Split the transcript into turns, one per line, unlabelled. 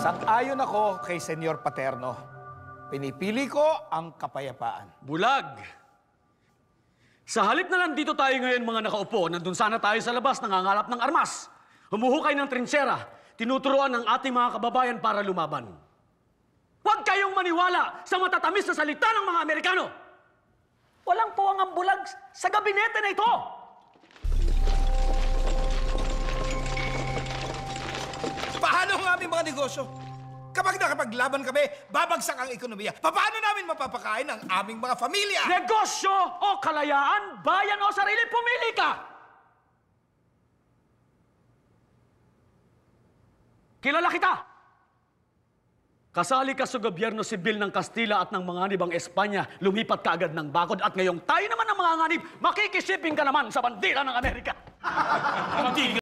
Sang-ayon ako kay Senyor Paterno. Pinipili ko ang kapayapaan.
Bulag! Sa halip na nandito tayo ngayon mga nakaupo, nandun sana tayo sa labas nangangalap ng armas. Humuhukay ng trinsera, tinuturuan ng ating mga kababayan para lumaban. Huwag kayong maniwala sa matatamis na salita ng mga Amerikano! Walang puwang ang bulag sa gabinete na ito!
Paano ang aming mga negosyo? Kapag nakapaglaban kami, babagsak ang ekonomiya. Paano namin mapapakain ang aming mga pamilya?
Negosyo o kalayaan, bayan o sarili, pumili ka! Kilala kita! Kasali ka sa gobyerno sibil ng Kastila at ng mga nibang Espanya, lumipat ka agad ng bakod at ngayong tayo naman ang mga nganib, makikisiping ka naman sa bandila ng Amerika!